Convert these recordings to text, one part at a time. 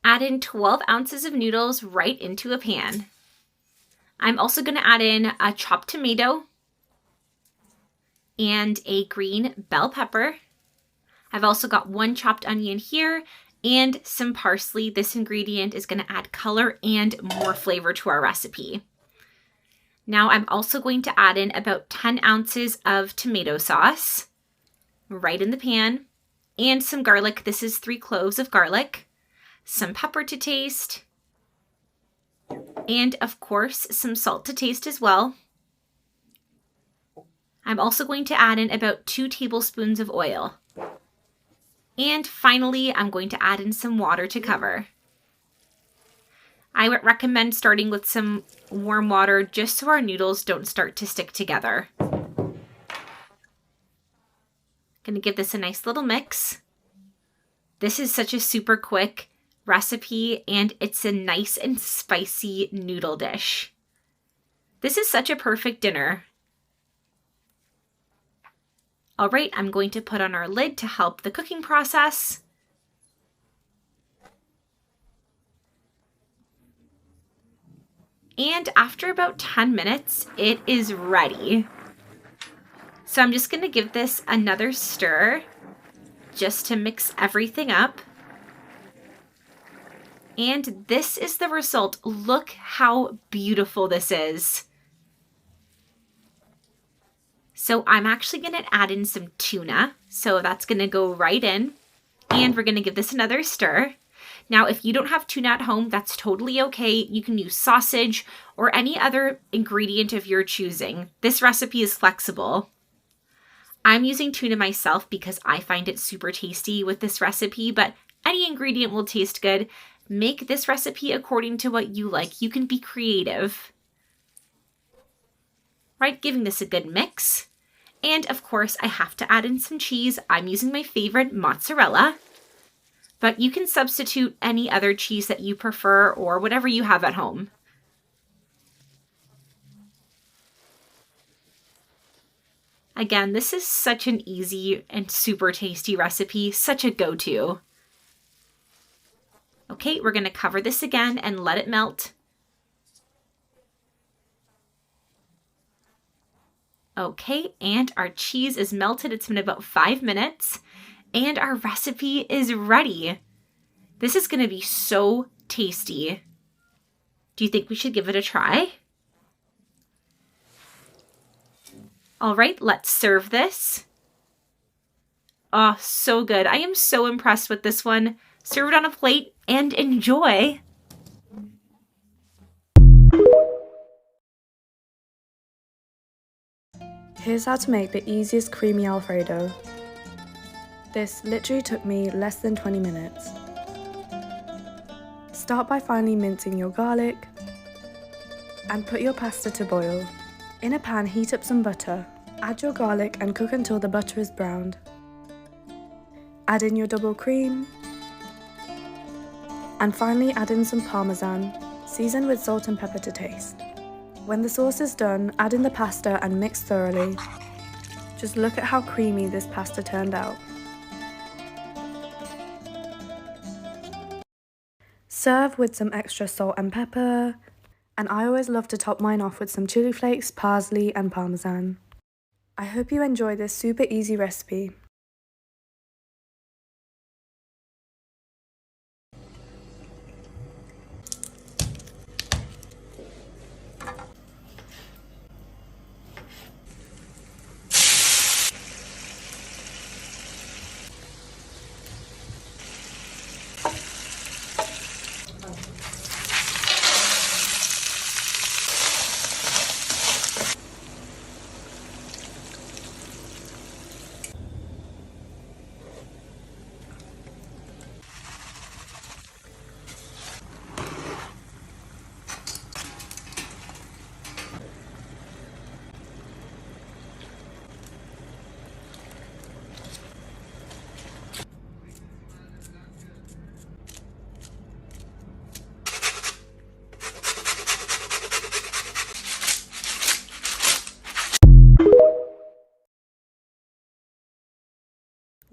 add in 12 ounces of noodles right into a pan. I'm also going to add in a chopped tomato and a green bell pepper. I've also got 1 chopped onion here and some parsley. This ingredient is going to add color and more flavor to our recipe. Now I'm also going to add in about 10 ounces of tomato sauce right in the pan, and some garlic. This is 3 cloves of garlic, some pepper to taste, and of course some salt to taste as well. I'm also going to add in about 2 tablespoons of oil. And finally, I'm going to add in some water to cover. I would recommend starting with some warm water just so our noodles don't start to stick together. Gonna give this a nice little mix. This is such a super quick recipe and it's a nice and spicy noodle dish. This is such a perfect dinner. All right, I'm going to put on our lid to help the cooking process. And after about 10 minutes, it is ready. So I'm just going to give this another stir just to mix everything up. And this is the result. Look how beautiful this is. So I'm actually going to add in some tuna. So that's going to go right in. And we're going to give this another stir. Now, if you don't have tuna at home, that's totally okay. You can use sausage or any other ingredient of your choosing. This recipe is flexible. I'm using tuna myself because I find it super tasty with this recipe, but any ingredient will taste good. Make this recipe according to what you like. You can be creative. Right, giving this a good mix. And of course, I have to add in some cheese. I'm using my favorite mozzarella, but you can substitute any other cheese that you prefer or whatever you have at home. Again, this is such an easy and super tasty recipe, such a go-to. Okay, we're gonna cover this again and let it melt. Okay, and our cheese is melted. It's been about 5 minutes and our recipe is ready. This is gonna be so tasty. Do you think we should give it a try? All right, let's serve this. Oh, so good. I am so impressed with this one. Serve it on a plate and enjoy. Here's how to make the easiest creamy Alfredo. This literally took me less than 20 minutes. Start by finely mincing your garlic and put your pasta to boil. In a pan, heat up some butter. Add your garlic and cook until the butter is browned. Add in your double cream. And finally add in some parmesan, season with salt and pepper to taste. When the sauce is done, add in the pasta and mix thoroughly. Just look at how creamy this pasta turned out. Serve with some extra salt and pepper, and I always love to top mine off with some chili flakes, parsley and parmesan. I hope you enjoy this super easy recipe.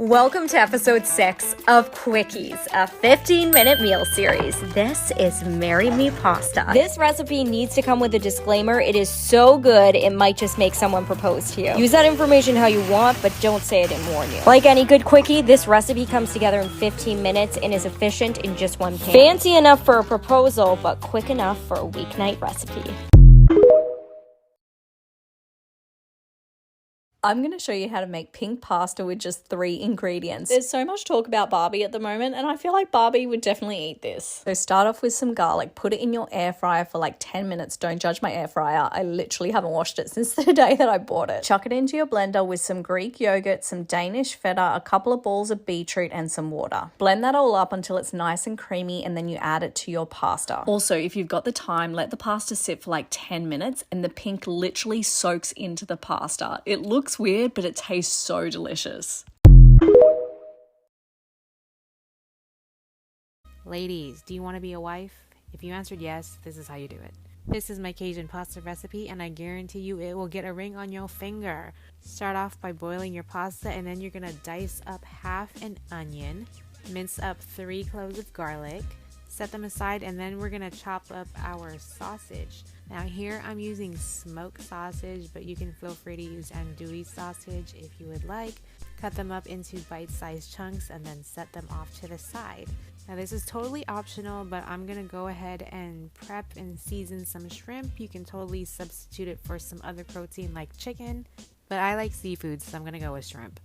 Welcome to episode 6 of Quickies, a 15-minute meal series. This is Marry Me Pasta. This recipe needs to come with a disclaimer. It is so good, it might just make someone propose to you. Use that information how you want, but don't say I didn't warn you. Like any good quickie, this recipe comes together in 15 minutes and is efficient in just one pan. Fancy enough for a proposal, but quick enough for a weeknight recipe. I'm going to show you how to make pink pasta with just 3 ingredients. There's so much talk about Barbie at the moment, and I feel like Barbie would definitely eat this. So start off with some garlic, put it in your air fryer for like 10 minutes. Don't judge my air fryer. I literally haven't washed it since the day that I bought it. Chuck it into your blender with some Greek yogurt, some Danish feta, a couple of balls of beetroot, and some water. Blend that all up until it's nice and creamy, and then you add it to your pasta. Also, if you've got the time, let the pasta sit for like 10 minutes, and the pink literally soaks into the pasta. It looks weird, but it tastes so delicious. Ladies, do you want to be a wife? If you answered yes, this is how you do it. This is my Cajun pasta recipe, and I guarantee you it will get a ring on your finger. Start off by boiling your pasta, and then you're going to dice up half an onion, mince up 3 cloves of garlic, set them aside, and then we're going to chop up our sausage. Now here I'm using smoked sausage, but you can feel free to use andouille sausage if you would like. Cut them up into bite-sized chunks and then set them off to the side. Now this is totally optional, but I'm going to go ahead and prep and season some shrimp. You can totally substitute it for some other protein like chicken, but I like seafood, so I'm going to go with shrimp.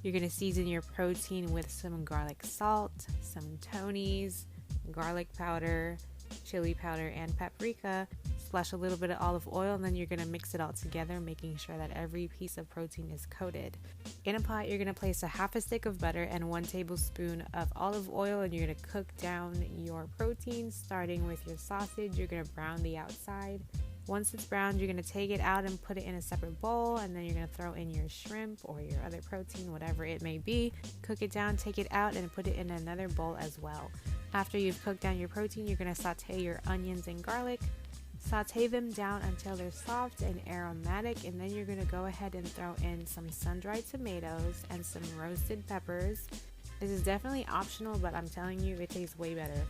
You're going to season your protein with some garlic salt, some Tony's, garlic powder, chili powder, and paprika. Splash a little bit of olive oil, and then you're going to mix it all together, making sure that every piece of protein is coated. In a pot, you're going to place a half a stick of butter and 1 tablespoon of olive oil, and you're going to cook down your protein, starting with your sausage. You're going to brown the outside. Once it's browned, you're going to take it out and put it in a separate bowl, and then you're going to throw in your shrimp or your other protein, whatever it may be. Cook it down, take it out, and put it in another bowl as well. After you've cooked down your protein, you're going to saute your onions and garlic. Saute them down until they're soft and aromatic, and then you're going to go ahead and throw in some sun-dried tomatoes and some roasted peppers. This is definitely optional, but I'm telling you, it tastes way better.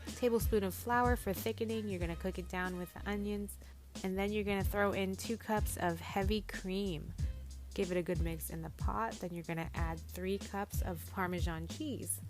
A tablespoon of flour for thickening. You're going to cook it down with the onions, and then you're going to throw in 2 cups of heavy cream. Give it a good mix in the pot. Then you're going to add 3 cups of Parmesan cheese.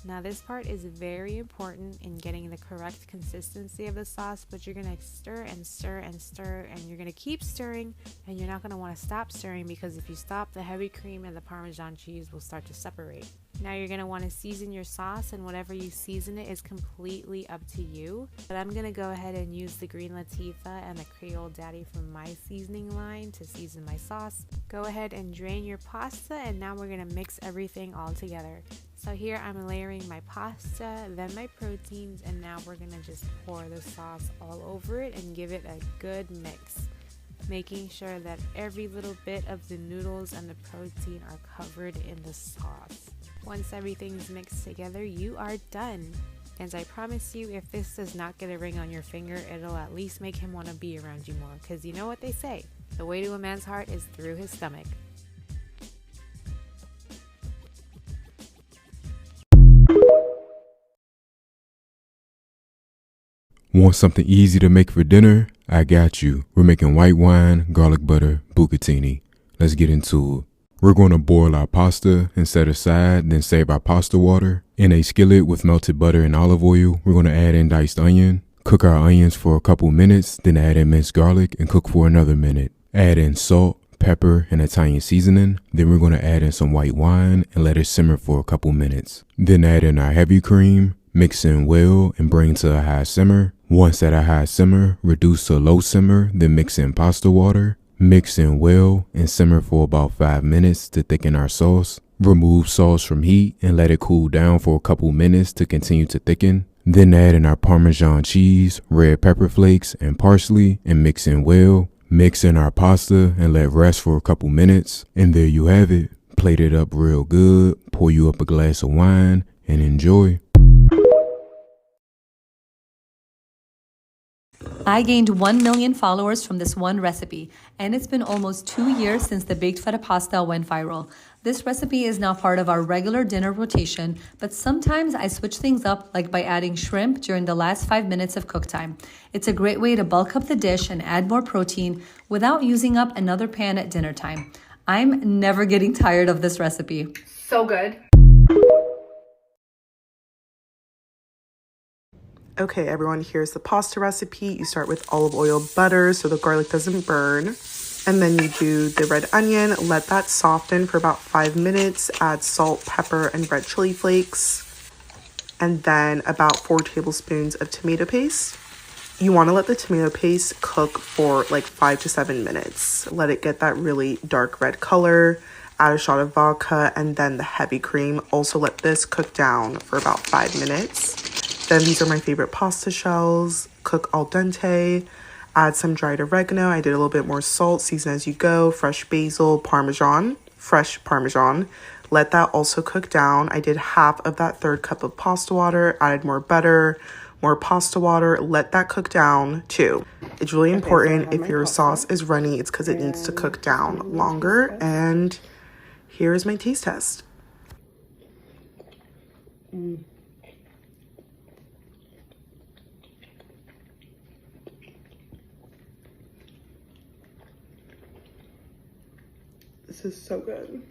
Now this part is very important in getting the correct consistency of the sauce, but you're going to stir and stir and stir, and you're going to keep stirring, and you're not going to want to stop stirring, because if you stop, the heavy cream and the Parmesan cheese will start to separate. Now you're going to want to season your sauce, and whatever you season it is completely up to you. But I'm going to go ahead and use the Green Latifah and the Creole Daddy from my seasoning line to season my sauce. Go ahead and drain your pasta, and now we're going to mix everything all together. So here I'm layering my pasta, then my proteins, and now we're going to just pour the sauce all over it and give it a good mix, making sure that every little bit of the noodles and the protein are covered in the sauce. Once everything's mixed together, you are done. And I promise you, if this does not get a ring on your finger, it'll at least make him want to be around you more, because you know what they say, the way to a man's heart is through his stomach. Want something easy to make for dinner? I got you. We're making white wine, garlic butter, bucatini. Let's get into it. We're going to boil our pasta and set aside, then save our pasta water. In a skillet with melted butter and olive oil, we're going to add in diced onion. Cook our onions for a couple minutes, then add in minced garlic and cook for another minute. Add in salt, pepper, and Italian seasoning. Then we're going to add in some white wine and let it simmer for a couple minutes. Then add in our heavy cream. Mix in well and bring to a high simmer. Once at a high simmer, reduce to low simmer, then mix in pasta water. Mix in well and simmer for about 5 minutes to thicken our sauce. Remove sauce from heat and let it cool down for a couple minutes to continue to thicken. Then add in our Parmesan cheese, red pepper flakes, and parsley and mix in well. Mix in our pasta and let rest for a couple minutes. And there you have it. Plate it up real good, pour you up a glass of wine, and enjoy. I gained 1 million followers from this one recipe, and it's been almost 2 years since the baked feta pasta went viral. This recipe is now part of our regular dinner rotation, but sometimes I switch things up, like by adding shrimp during the last 5 minutes of cook time. It's a great way to bulk up the dish and add more protein without using up another pan at dinner time. I'm never getting tired of this recipe. So good. Okay, everyone, here's the pasta recipe. You start with olive oil, butter, so the garlic doesn't burn. And then you do the red onion, let that soften for about 5 minutes, add salt, pepper, and red chili flakes, and then about 4 tablespoons of tomato paste. You want to let the tomato paste cook for like 5 to 7 minutes. Let it get that really dark red color, add a shot of vodka, and then the heavy cream. Also let this cook down for about 5 minutes. Then these are my favorite pasta shells, cook al dente. Add some dried oregano. I did a little bit more salt, season as you go, fresh basil, fresh parmesan. Let that also cook down. I did half of that 1/3 cup of pasta water, added more butter, more pasta water. Let that cook down too. It's really important if your sauce is runny, it's because it needs to cook down longer. And here's my taste test. This is so good.